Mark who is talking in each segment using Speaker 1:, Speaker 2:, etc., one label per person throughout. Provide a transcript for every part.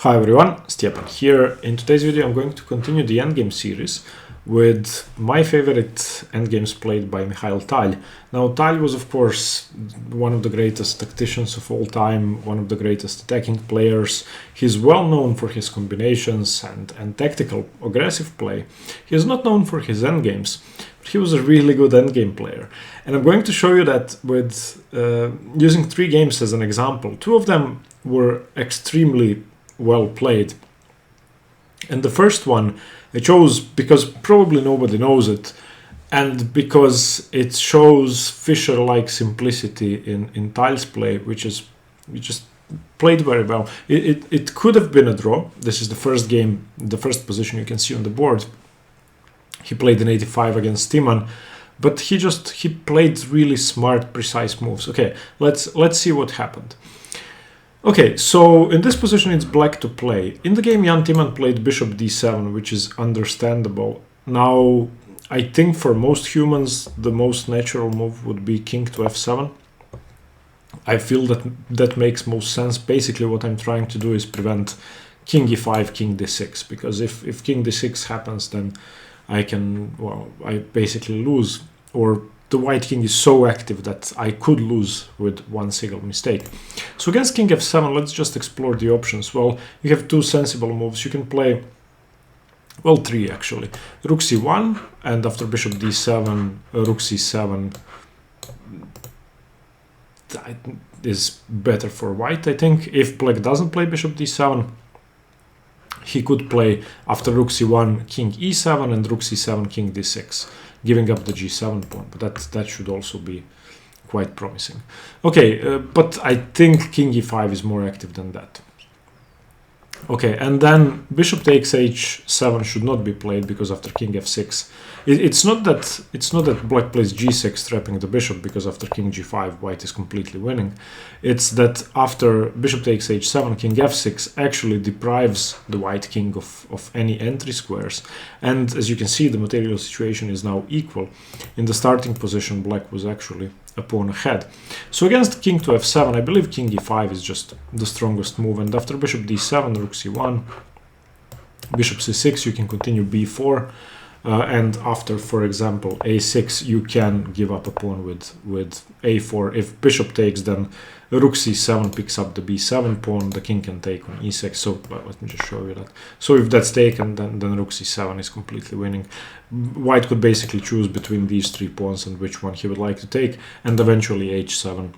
Speaker 1: Hi everyone, Stepan here. In today's video I'm going to continue the Endgame series with my favorite endgames played by Mikhail Tal. Now Tal was of course one of the greatest tacticians of all time, one of the greatest attacking players. He's well known for his combinations and tactical aggressive play. He is not known for his endgames, but he was a really good endgame player. And I'm going to show you that with using 3 games as an example. 2 of them were extremely well played, and the first one I chose because probably nobody knows it, and because it shows Fischer-like simplicity in Tal's play, which just played very well. It could have been a draw. This is the first game, the first position you can see on the board. He played in 85 against Timman, but he played really smart, precise moves. Okay, let's see what happened. Okay, so in this position it's black to play. In the game Jan Timman played bishop d7, which is understandable. Now, I think for most humans the most natural move would be king to f7. I feel that makes most sense. Basically what I'm trying to do is prevent king e5, king d6, because if king d6 happens, then I basically lose, or the white king is so active that I could lose with one single mistake. So against king f7, let's just explore the options. Well, you have 2 sensible moves. You can play, well, 3 actually. Rook c1, and after bishop d7, rook c7 is better for white, I think. If black doesn't play bishop d7, he could play after rook c1, king e7, and rook c7, king d6. Giving up the g7 pawn, but that should also be quite promising. Okay, but I think king e5 is more active than that. Okay, and then bishop takes h7 should not be played, because after king f6, it's not that black plays g6 trapping the bishop, because after king g5 white is completely winning. It's that after bishop takes h7, king f6 actually deprives the white king of any entry squares. And as you can see, the material situation is now equal. In the starting position, black was actually a pawn ahead. So against king to f7, I believe king e5 is just the strongest move. And after bishop d7, rook c1, bishop c6, you can continue b4. And after, for example, a6, you can give up a pawn with a4. If bishop takes, then rook c7 picks up the b7 pawn. The king can take on e6. So let me just show you that. So if that's taken, then rook c7 is completely winning. White could basically choose between these 3 pawns and which one he would like to take, and eventually h7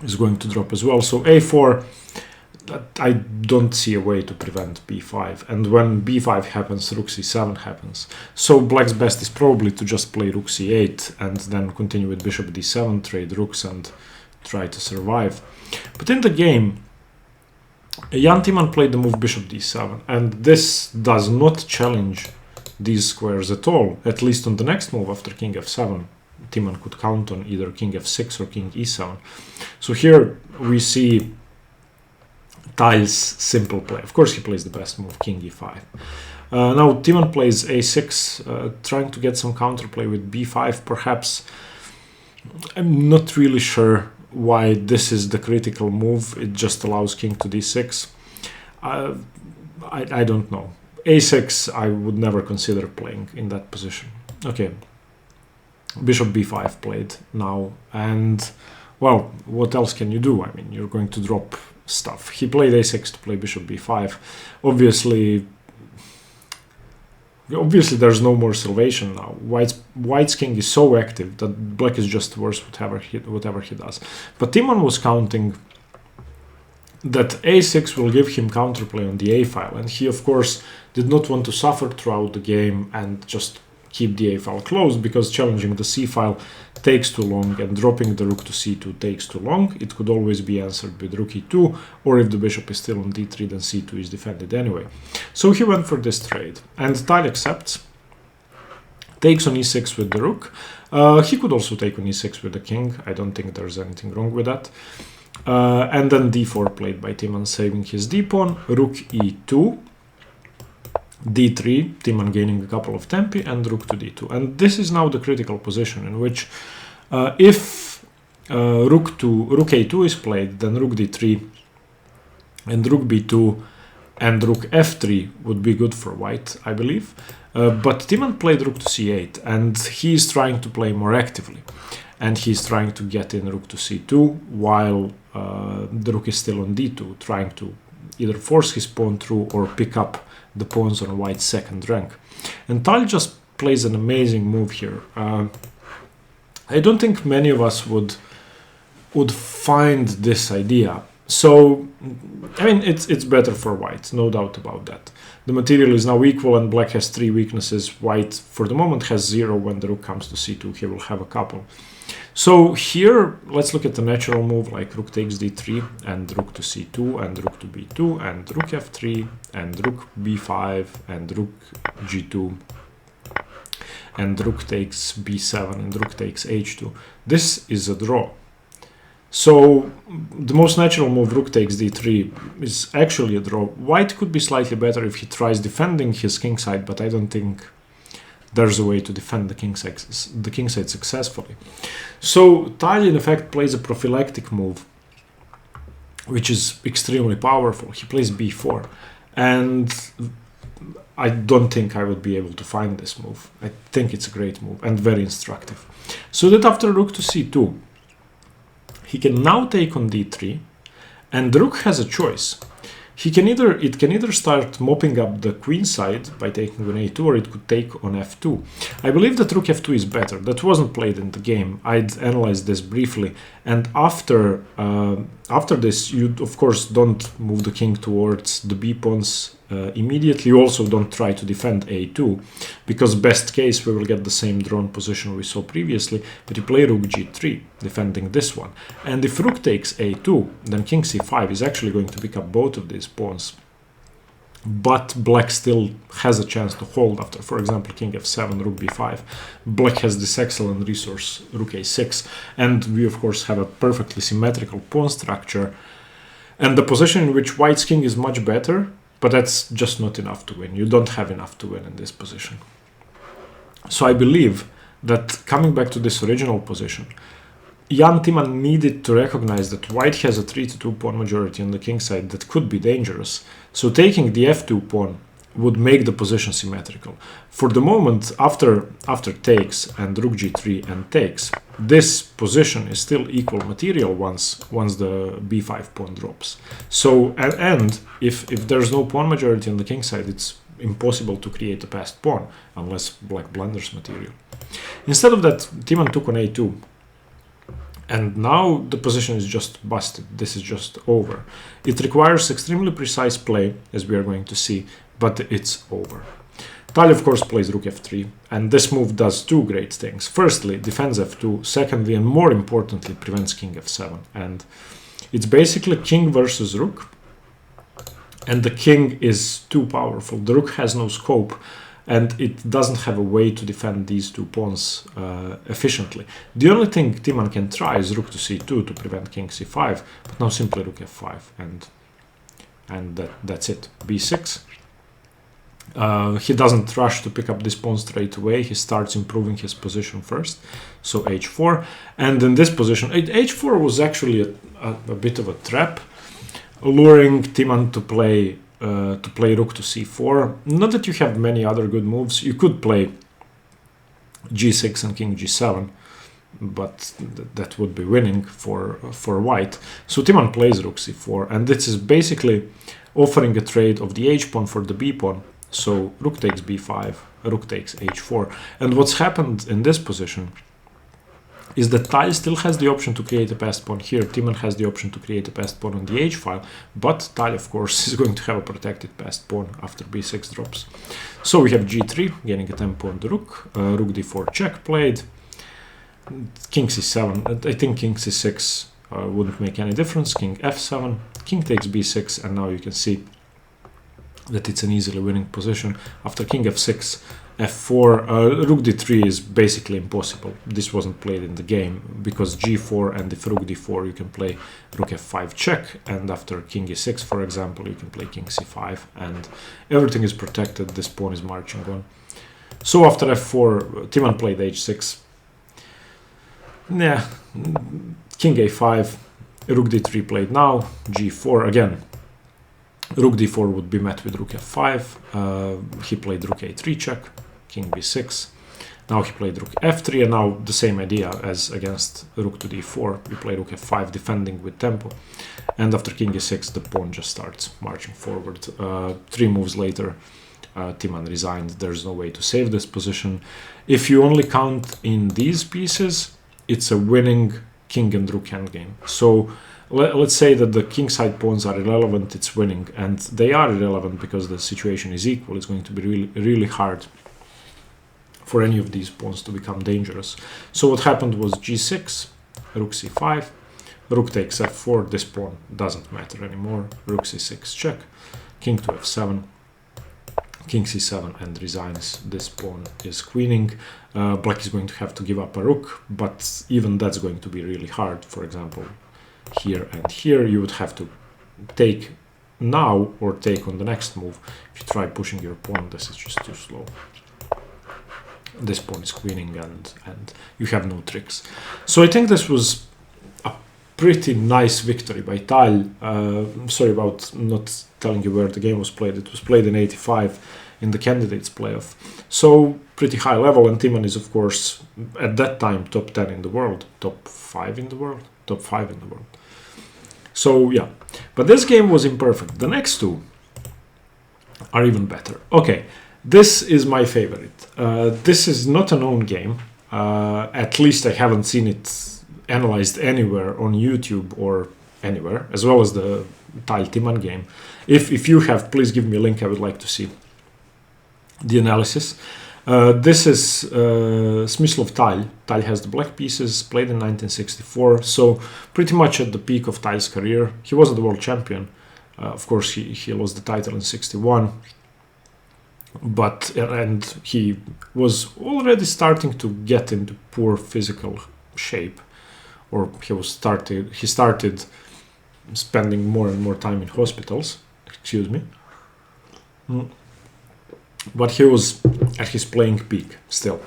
Speaker 1: is going to drop as well. So a4, I don't see a way to prevent b5, and when b5 happens, rook c7 happens. So black's best is probably to just play rook c8 and then continue with bishop d7, trade rooks, and try to survive. But in the game, Jan Timman played the move bishop d7, and this does not challenge these squares at all. At least on the next move after king f7, Timman could count on either king f6 or king e7. So here we see Tal's simple play. Of course he plays the best move, king e5. Now Timman plays a6, trying to get some counterplay with b5 perhaps. I'm not really sure why this is the critical move. It just allows king to d6. I don't know. a6 I would never consider playing in that position. Okay, bishop b5 played now, and well, what else can you do? I mean, you're going to drop stuff. He played a6 to play bishop b5. Obviously there's no more salvation now. White's king is so active that black is just worse whatever he does. But Timman was counting that a6 will give him counterplay on the a file, and he of course did not want to suffer throughout the game and just keep the a file closed, because challenging the c file takes too long and dropping the rook to c2 takes too long. It could always be answered with rook e2, or if the bishop is still on d3, then c2 is defended anyway. So he went for this trade, and Tal accepts, takes on e6 with the rook. He could also take on e6 with the king. I don't think there's anything wrong with that. And then d4 played by Timman, saving his d-pawn, rook e2, d3, Timman gaining a couple of tempi, and rook to d2. And this is now the critical position in which if rook a2 is played, then rook d3 and rook b2 and rook f3 would be good for white, I believe. But Timman played rook to c8, and he's trying to play more actively. And he's trying to get in rook to c2, while the rook is still on d2, trying to either force his pawn through or pick up the pawns on white's second rank. And Tal just plays an amazing move here. I don't think many of us would find this idea. So, I mean, it's better for white, no doubt about that. The material is now equal and black has 3 weaknesses. White, for the moment, has 0. When the rook comes to c2, he will have a couple. So here, let's look at the natural move, like rook takes d3, and rook to c2, and rook to b2, and rook f3, and rook b5, and rook g2, and rook takes b7, and rook takes h2. This is a draw. So the most natural move, rook takes d3, is actually a draw. White could be slightly better if he tries defending his kingside, but I don't think there's a way to defend the kingside successfully. So Tal in effect plays a prophylactic move, which is extremely powerful. He plays b4, and I don't think I would be able to find this move. I think it's a great move and very instructive. So that after rook to c2, he can now take on d3, and the rook has a choice. It can either start mopping up the queen side by taking on a2, or it could take on f2. I believe that rook f2 is better. That wasn't played in the game. I'd analyzed this briefly, and after this, you of course don't move the king towards the b pawns immediately. You also don't try to defend a2, because best case we will get the same drawn position we saw previously, but you play rook g3, defending this one. And if rook takes a2, then king c5 is actually going to pick up both of these pawns. But black still has a chance to hold after, for example, king f7, rook b5. Black has this excellent resource, rook a6, and we of course have a perfectly symmetrical pawn structure. And the position in which white's king is much better, but that's just not enough to win. You don't have enough to win in this position. So I believe that, coming back to this original position, Jan Timman needed to recognize that white has a 3-2 pawn majority on the king side that could be dangerous. So taking the f2 pawn would make the position symmetrical. For the moment, after takes and rook g3 and takes, this position is still equal material once the b5 pawn drops. So, and if there's no pawn majority on the king side, it's impossible to create a passed pawn unless black blunders material. Instead of that, Timman took on a2. And now the position is just busted. This is just over. It requires extremely precise play, as we are going to see, but it's over. Tal, of course, plays rook f3, and this move does two great things. Firstly, defends f2. Secondly, and more importantly, prevents king f7. And it's basically king versus rook, and the king is too powerful. The rook has no scope, and it doesn't have a way to defend these two pawns efficiently. The only thing Timman can try is rook to c2 to prevent king c5, but now simply rook f5, and that's it. b6. He doesn't rush to pick up this pawn straight away. He starts improving his position first. So h4, and in this position, h4 was actually a bit of a trap, luring Timman to play rook to c4. Not that you have many other good moves. You could play g6 and king g7, but that would be winning for white. So Timman plays rook c4, and this is basically offering a trade of the h pawn for the b pawn. So rook takes b5, rook takes h4. And what's happened in this position is that Tal still has the option to create a passed pawn here. Timman has the option to create a passed pawn on the h file, but Tal, of course, is going to have a protected passed pawn after b6 drops. So we have g3, gaining a tempo on the rook, rook d4 check played, king c7, I think king c6 wouldn't make any difference, king f7, king takes b6, and now you can see that it's an easily winning position. After king f6, f4, rook d3 is basically impossible. This wasn't played in the game, because g4, and if rook d4 you can play rook f5 check, and after king e6, for example, you can play king c5, and everything is protected. This pawn is marching on. So after f4, Timman played h6. Yeah, king a5, rook d3 played now, g4 again. Rook d4 would be met with rook f5. He played rook a3 check, king b6. Now he played rook f3, and now the same idea as against rook to d4. You play rook f5, defending with tempo. And after king e6, the pawn just starts marching forward. 3 moves later, Timman resigned. There's no way to save this position. If you only count in these pieces, it's a winning king and rook endgame. So let's say that the kingside pawns are irrelevant, it's winning. And they are irrelevant because the situation is equal. It's going to be really, really hard for any of these pawns to become dangerous. So what happened was g6, rook c5, rook takes f4, this pawn doesn't matter anymore, rook c6 check, king to f7, king c7 and resigns. This pawn is queening. Black is going to have to give up a rook, but even that's going to be really hard. For example, here and here, you would have to take now or take on the next move. If you try pushing your pawn, this is just too slow. This pawn is queening and you have no tricks. So I think this was a pretty nice victory by Tal. Sorry about not telling you where the game was played. It was played in 85 in the candidates playoff. So pretty high level, and Timman is of course at that time top 10 in the world, top 5 in the world, top 5 in the world. So yeah, but this game was imperfect. The next two are even better. Okay. This is my favorite. This is not a known game. At least I haven't seen it analyzed anywhere on YouTube or anywhere, as well as the Tal Timman game. If you have, please give me a link. I would like to see the analysis. This is Smyslov Tal. Tal has the black pieces, played in 1964, so pretty much at the peak of Tal's career. He wasn't the world champion. Of course, he lost the title in 61. And he was already starting to get into poor physical shape, or he started spending more and more time in hospitals. Excuse me. But he was at his playing peak still.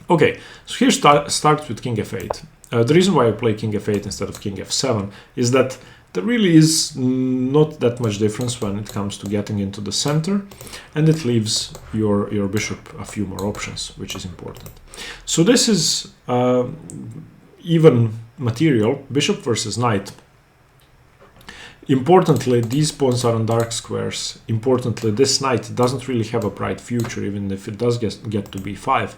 Speaker 1: Okay, so here starts with king f8. The reason why I play king f8 instead of king f7 is that there really is not that much difference when it comes to getting into the center, and it leaves your bishop a few more options, which is important. So this is even material, bishop versus knight. Importantly, these pawns are on dark squares. Importantly, this knight doesn't really have a bright future, even if it does get to b5.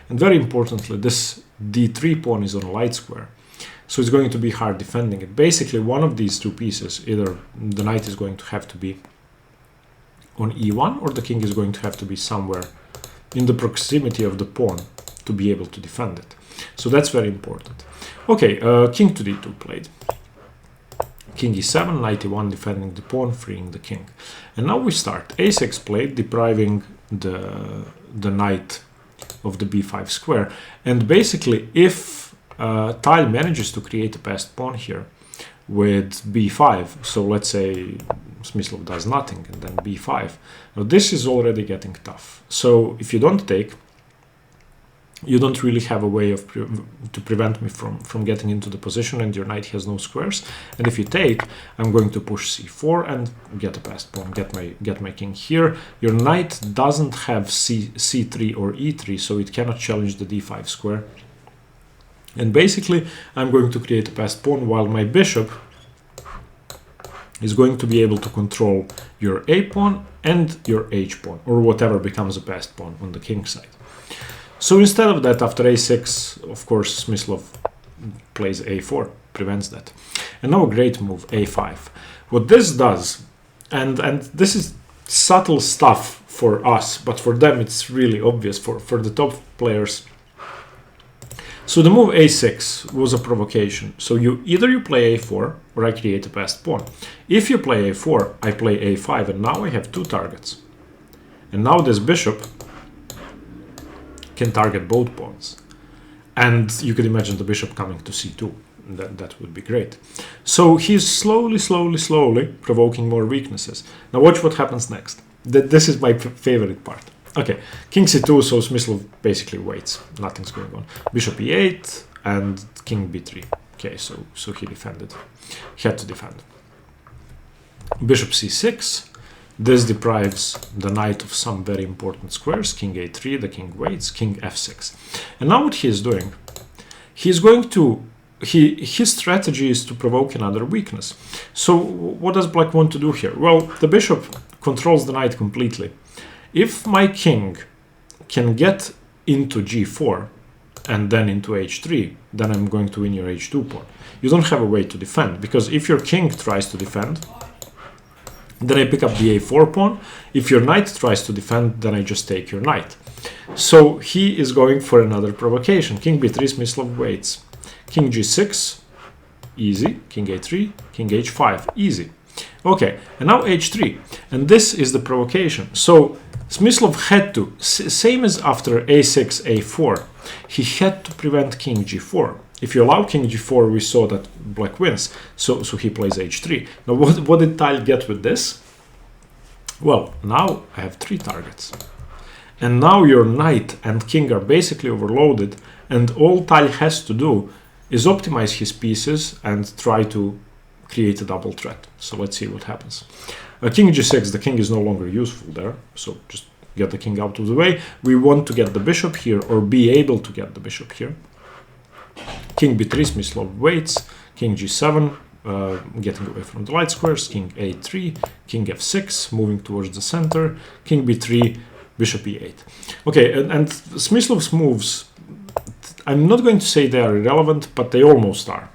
Speaker 1: And very importantly, this d3 pawn is on a light square. So it's going to be hard defending it. Basically, one of these two pieces, either the knight is going to have to be on e1, or the king is going to have to be somewhere in the proximity of the pawn to be able to defend it. So that's very important. Okay, king to d2 played. King e7, knight e1 defending the pawn, freeing the king. And now we start. a6 played, depriving the knight of the b5 square. And basically, if Tal manages to create a passed pawn here with b5, so let's say Smyslov does nothing and then b5. Now this is already getting tough. So if you don't take, you don't really have a way of to prevent me from getting into the position, and your knight has no squares. And if you take, I'm going to push c4 and get a passed pawn, get my king here. Your knight doesn't have c3 or e3, so it cannot challenge the d5 square. And basically, I'm going to create a passed pawn while my bishop is going to be able to control your a pawn and your h pawn, or whatever becomes a passed pawn on the king side. So instead of that, after a6, of course, Smyslov plays a4, prevents that. And now a great move, a5. What this does, and this is subtle stuff for us, but for them it's really obvious, for the top players. So the move a6 was a provocation. So either you play a4 or I create a passed pawn. If you play a4, I play a5, and now I have two targets. And now this bishop can target both pawns. And you could imagine the bishop coming to c2. That would be great. So he's slowly provoking more weaknesses. Now watch what happens next. This is my favorite part. Okay, king c2, so Smyslov basically waits. Nothing's going on. Bishop e8 and king b3. Okay, so he defended. He had to defend. Bishop c6. This deprives the knight of some very important squares. King a3, the king waits, king f6. And now what he is doing, he's going to, his strategy is to provoke another weakness. So what does black want to do here? Well, the bishop controls the knight completely. If my king can get into g4 and then into h3, then I'm going to win your h2 pawn. You don't have a way to defend, because if your king tries to defend, then I pick up the a4 pawn. If your knight tries to defend, then I just take your knight. So he is going for another provocation. King b3, Smyslov waits. King g6, easy. King a3, king h5, easy. Okay, and now h3. And this is the provocation. So Smyslov had to, same as after a6, a4, he had to prevent king g4. If you allow king g4, we saw that black wins, so he plays h3. Now, what did Tal get with this? Well, now I have 3 targets. And now your knight and king are basically overloaded, and all Tal has to do is optimize his pieces and try to create a double threat. So let's see what happens. King g6, the king is no longer useful there, so just get the king out of the way. We want to get the bishop here, or be able to get the bishop here. King b3, Smyslov waits. King g7, getting away from the light squares. King a3, king f6, moving towards the center. King b3, bishop e8. Okay, and Smyslov's moves, I'm not going to say they are irrelevant, but they almost are.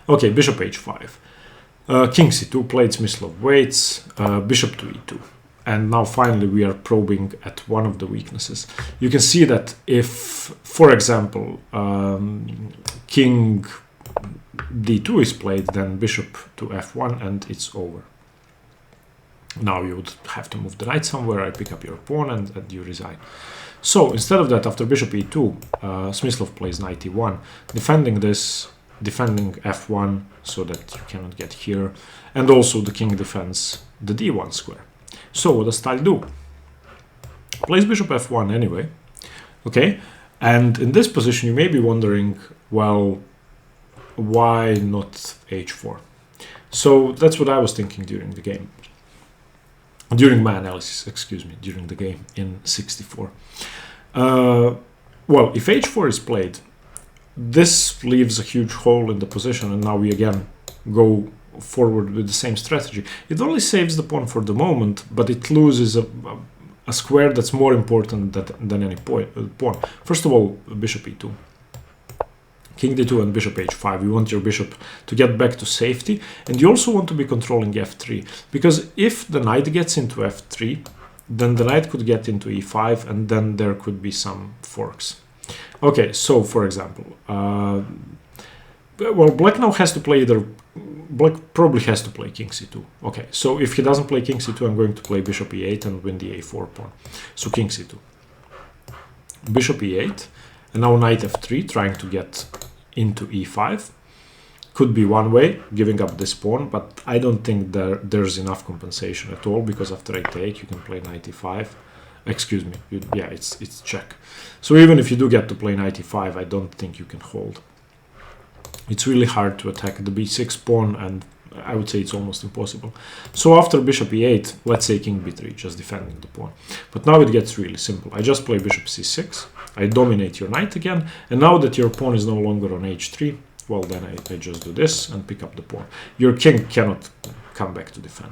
Speaker 1: Okay, bishop h5. King c2 played, Smyslov waits. Bishop to e2. And now finally we are probing at one of the weaknesses. You can see that if, for example, king d2 is played, then bishop to f1 and it's over. Now you would have to move the knight somewhere, I pick up your pawn and you resign. So instead of that, after bishop e2, Smyslov plays knight e1, defending this, defending f1 so that you cannot get here, and also the king defends the d1 square. So what does Tal do? Plays bishop f1 anyway, okay? And in this position you may be wondering, well, why not h4? So that's what I was thinking during the game. During my analysis, excuse me, during the game in 64. Well, if h4 is played, this leaves a huge hole in the position, and now we again go forward with the same strategy. It only saves the pawn for the moment, but it loses a square that's more important than any pawn. First of all, bishop e2. King d2 and bishop h5. You want your bishop to get back to safety, and you also want to be controlling f3, because if the knight gets into f3, then the knight could get into e5, and then there could be some forks. Okay, so for example, well, black now has to play either, black probably has to play king c2. Okay, so if he doesn't play king c2, I'm going to play bishop e8 and win the a4 pawn. So king c2. Bishop e8, and now knight f3, trying to get into e5. Could be one way, giving up this pawn, but I don't think there's enough compensation at all, because after I take, you can play knight e5. Excuse me, yeah, it's check. So even if you do get to play knight e5, I don't think you can hold. It's really hard to attack the b6 pawn, and I would say it's almost impossible. So after bishop e8, let's say king b3, just defending the pawn. But now it gets really simple. I just play bishop c6, I dominate your knight again, and now that your pawn is no longer on h3, well, then I just do this and pick up the pawn. Your king cannot come back to defend.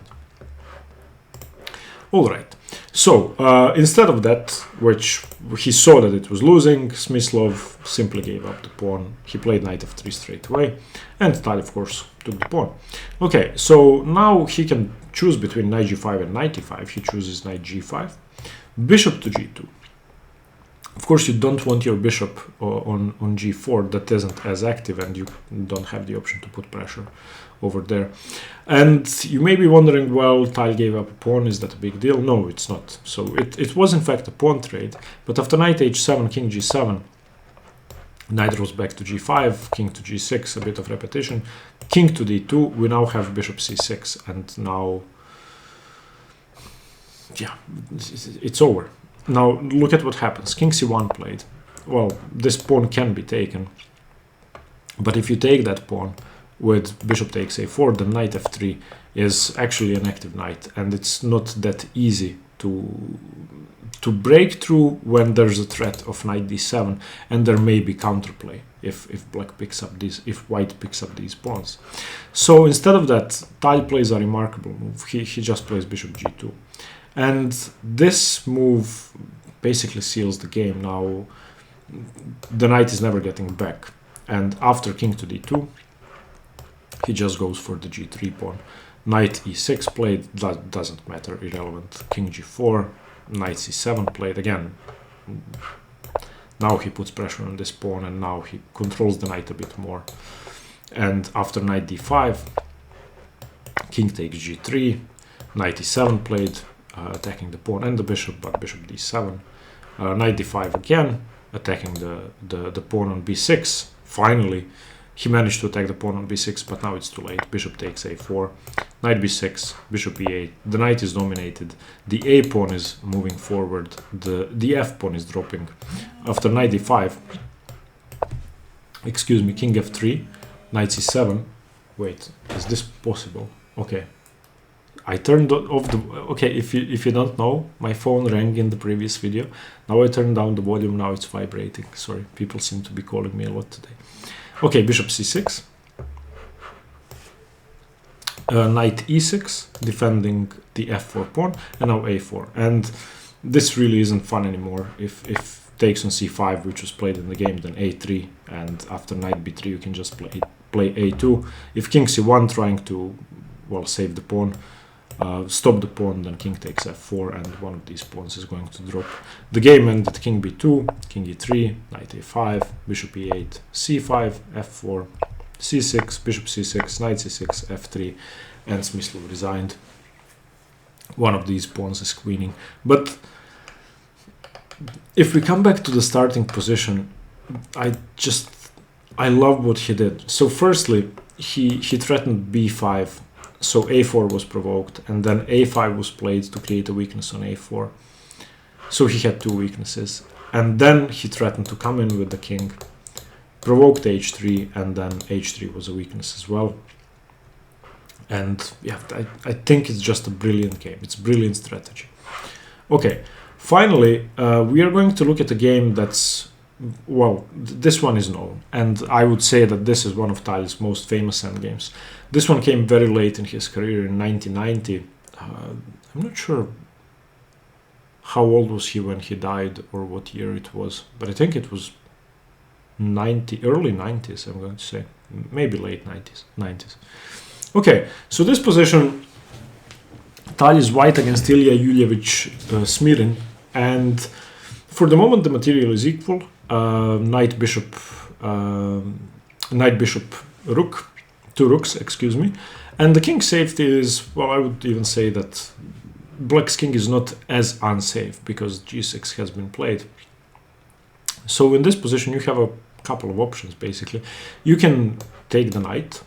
Speaker 1: All right, so instead of that, which he saw that it was losing, Smyslov simply gave up the pawn. He played knight f3 straight away, and Tal, of course, took the pawn. Okay, so now he can choose between knight g5 and knight e5. He chooses knight g5, bishop to g2. Of course, you don't want your bishop on g4 that isn't as active, and you don't have the option to put pressure over there. And you may be wondering, well, Tal gave up a pawn, is that a big deal? No, it's not. So it was in fact a pawn trade, but after knight h7, king g7, knight goes back to g5, king to g6, a bit of repetition, king to d2, we now have bishop c6, and now, yeah, it's over. Now look at what happens. King c1 played. Well, this pawn can be taken, but if you take that pawn, with bishop takes a4, then knight f3 is actually an active knight, and it's not that easy to break through when there's a threat of knight d7, and there may be counterplay if white picks up these pawns. So instead of that, Tal plays a remarkable move. He just plays bishop g2, and this move basically seals the game. Now the knight is never getting back, and after king to d2, he just goes for the g3 pawn. Knight e6 played, that doesn't matter, irrelevant. King g4, knight c7 played again. Now he puts pressure on this pawn, and now he controls the knight a bit more. And after knight d5, king takes g3, knight e7 played, attacking the pawn and the bishop, but bishop d7. Knight d5 again, attacking the pawn on b6. Finally, he managed to attack the pawn on b6, but now it's too late. Bishop takes a4, knight b6, bishop e8. The knight is dominated. The a pawn is moving forward. The f pawn is dropping. After knight d5, excuse me, king f3, knight c7. Wait, is this possible? Okay, I turned off the. Okay, if you don't know, my phone rang in the previous video. Now I turned down the volume. Now it's vibrating. Sorry, people seem to be calling me a lot today. Okay, bishop c6, knight e6, defending the f4 pawn, and now a4. And this really isn't fun anymore. If takes on c5, which was played in the game, then a3, and after knight b3 you can just play a2. If king c1, trying to, well, save the pawn, stop the pawn, then king takes f4, and one of these pawns is going to drop. The game ended king b2, king e3, knight a5, bishop e8, c5, f4, c6, bishop c6, knight c6, f3, and Smyslov resigned. One of these pawns is queening. But if we come back to the starting position, I love what he did. So firstly, he threatened b5, so a4 was provoked, and then a5 was played to create a weakness on a4. So he had two weaknesses. And then he threatened to come in with the king, provoked h3, and then h3 was a weakness as well. And yeah, I think it's just a brilliant game. It's brilliant strategy. Okay, finally, we are going to look at a game that's, well, this one is known, and I would say that this is one of Tal's most famous endgames. This one came very late in his career in 1990. I'm not sure how old was he when he died or what year it was, but I think it was early 90s, I'm going to say. Maybe late 90s. Okay, so this position, Tal is white against Ilya Yulievich Smirin, and for the moment the material is equal. Knight bishop rook, two rooks, excuse me, and the king safety is, well, I would even say that black's king is not as unsafe because g6 has been played. So in this position you have a couple of options basically. You can take the knight,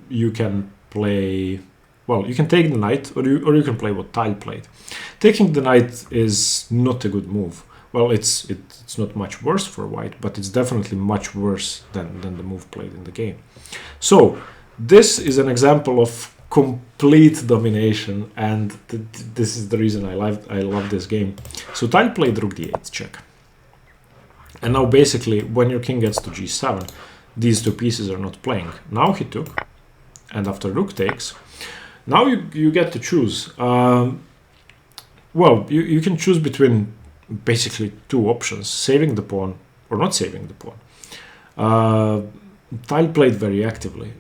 Speaker 1: you can play, well, you can take the knight, or you can play what Tal played. Taking the knight is not a good move. Well, it's not much worse for white, but it's definitely much worse than the move played in the game. So this is an example of complete domination, and this is the reason I love this game. So Tal played rook d8 check, and now basically when your king gets to g7, these two pieces are not playing. Now he took, and after rook takes, now you get to choose. Well, you can choose between basically two options: saving the pawn or not saving the pawn. Tal played very actively.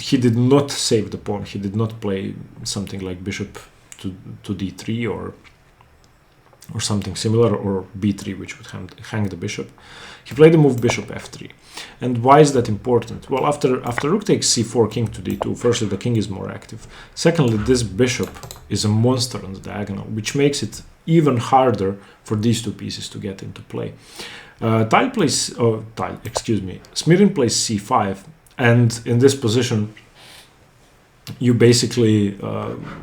Speaker 1: He did not save the pawn. He did not play something like bishop to d3 or something similar, or b3, which would hang the bishop. He played the move bishop f3. And why is that important? Well, after rook takes c4, king to d2, firstly the king is more active. Secondly, this bishop is a monster on the diagonal, which makes it even harder for these two pieces to get into play. Smirin plays c5, and in this position you basically,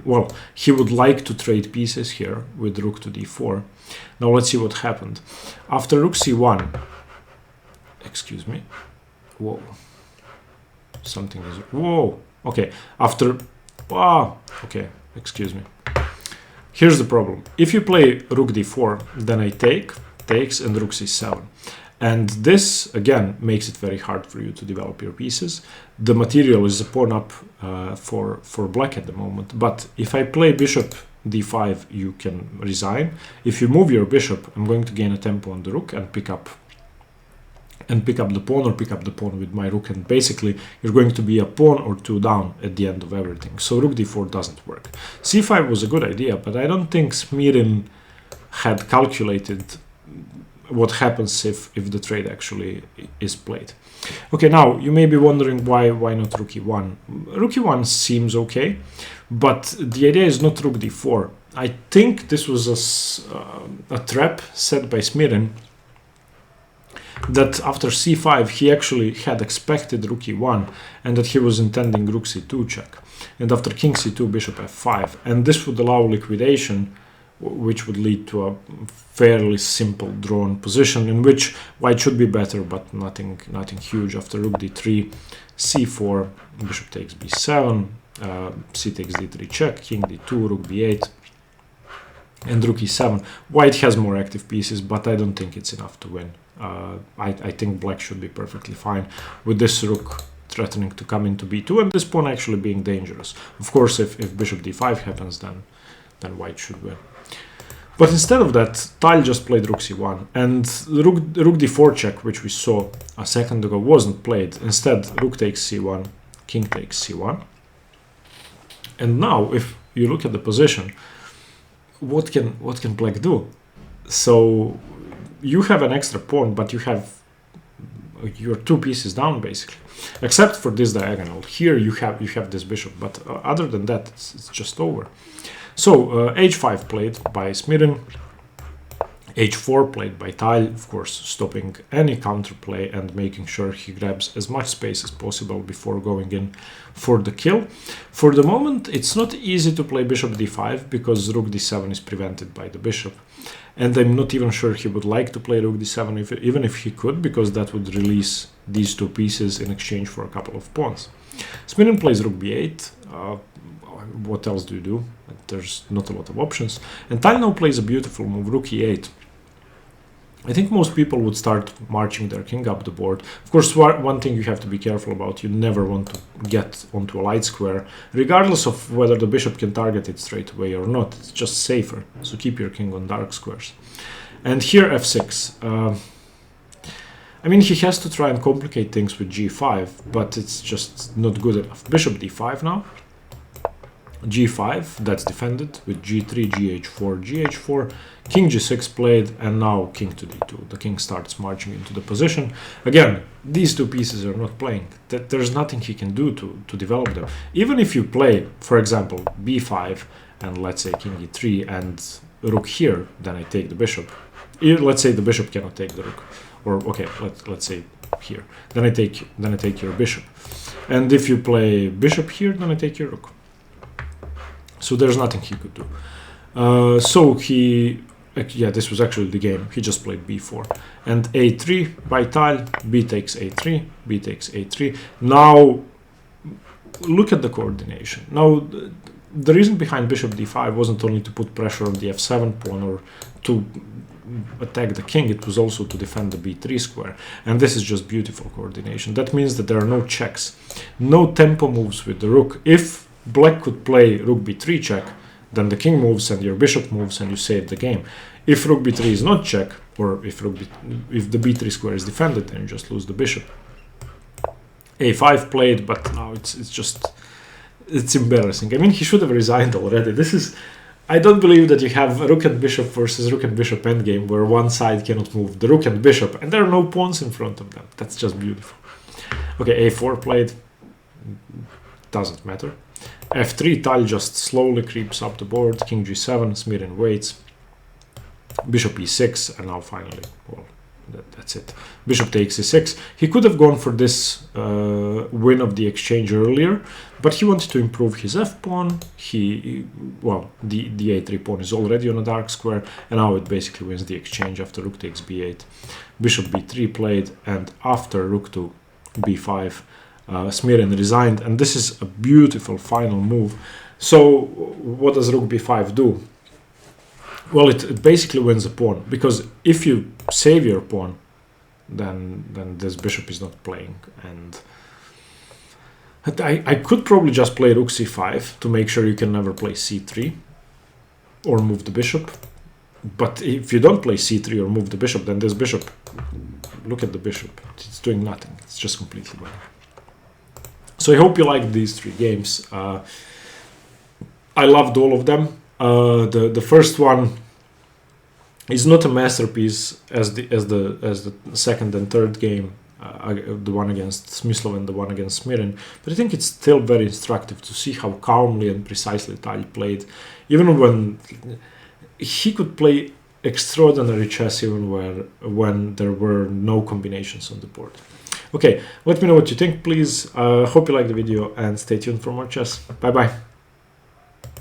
Speaker 1: well, he would like to trade pieces here with rook to d4. Now let's see what happened. After rook c1, excuse me, whoa, something is... Whoa! Okay, after... Ah, okay, excuse me. Here's the problem. If you play rook d4, then I takes, and rook c7. And this, again, makes it very hard for you to develop your pieces. The material is a pawn up for black at the moment. But if I play bishop d5, you can resign. If you move your bishop, I'm going to gain a tempo on the rook and pick up the pawn, or pick up the pawn with my rook. And basically, you're going to be a pawn or two down at the end of everything. So rook d4 doesn't work. c5 was a good idea, but I don't think Smirin had calculated what happens if the trade actually is played. Okay, now you may be wondering why not rook e1. Rook e1 seems okay, but the idea is not rook d4. I think this was a trap set by Smirin, that after c5 he actually had expected rook e1 and that he was intending rook c2 check, and after king c2 bishop f5, and this would allow liquidation, which would lead to a fairly simple drawn position in which white should be better, but nothing huge. After rook d3, c4, bishop takes b7, c takes d3 check, king d2, rook b8, and rook e7. White has more active pieces, but I don't think it's enough to win. I think black should be perfectly fine with this rook threatening to come into b2 and this pawn actually being dangerous. Of course, if bishop d5 happens, then white should win. But instead of that, Tal just played rook c1, and rook d4 check, which we saw a second ago, wasn't played. Instead, rook takes c1, king takes c1. And now, if you look at the position, what can black do? So you have an extra pawn, but you're two pieces down basically, except for this diagonal. Here you have this bishop, but other than that, it's just over. So h5 played by Smirin, h4 played by Tal, of course stopping any counterplay and making sure he grabs as much space as possible before going in for the kill. For the moment, it's not easy to play bishop d5 because rook d7 is prevented by the bishop, and I'm not even sure he would like to play rook d7 even if he could, because that would release these two pieces in exchange for a couple of pawns. Smirin plays rook b8. What else do you do? There's not a lot of options. And Tal now plays a beautiful move, rook e8. I think most people would start marching their king up the board. Of course, one thing you have to be careful about, you never want to get onto a light square, regardless of whether the bishop can target it straight away or not. It's just safer, so keep your king on dark squares. And here f6. I mean, he has to try and complicate things with g5, but it's just not good enough. Bishop d5 now. g5, that's defended with g3, gh4, gh4, king g6 played, and now king to d2. The king starts marching into the position. Again, these two pieces are not playing. There's nothing he can do to develop them. Even if you play, for example, b5, and let's say king e3 and rook here, then I take the bishop. Let's say the bishop cannot take the rook. Or, okay, let's say here. Then I take your bishop. And if you play bishop here, then I take your rook. So there's nothing he could do. This was actually the game. He just played b4. And a3 by Tal, b takes a3, b takes a3. Now, look at the coordination. Now, the reason behind bishop d5 wasn't only to put pressure on the f7 pawn or to attack the king, it was also to defend the b3 square. And this is just beautiful coordination. That means that there are no checks, no tempo moves with the rook. If black could play rook b3 check, then the king moves and your bishop moves and you save the game. If rook b3 is not check, or if the b3 square is defended, then you just lose the bishop. a5 played, but now it's embarrassing. I mean, he should have resigned already. I don't believe that you have a rook and bishop versus rook and bishop endgame where one side cannot move the rook and bishop and there are no pawns in front of them. That's just beautiful. Okay, a4 played. Doesn't matter. f3, Tal just slowly creeps up the board. King g7, Smirin waits. Bishop e6, and now finally, well, that's it. Bishop takes e6. He could have gone for this win of the exchange earlier, but he wanted to improve his f-pawn. The a3 pawn is already on a dark square, and now it basically wins the exchange after rook takes b8. Bishop b3 played, and after rook to b5, Smirin resigned, and this is a beautiful final move. So what does rook b5 do? Well, it basically wins a pawn, because if you save your pawn, then this bishop is not playing. And I could probably just play rook c5 to make sure you can never play c3 or move the bishop. But if you don't play c3 or move the bishop, then this bishop, look at the bishop, it's doing nothing. It's just completely gone. So I hope you liked these 3 games. I loved all of them. The first one is not a masterpiece as the second and third game, the one against Smyslov and the one against Smirin, but I think it's still very instructive to see how calmly and precisely Tal played, even when he could play extraordinary chess even when there were no combinations on the board. Okay, let me know what you think, please. Hope you liked the video and stay tuned for more chess. Bye bye.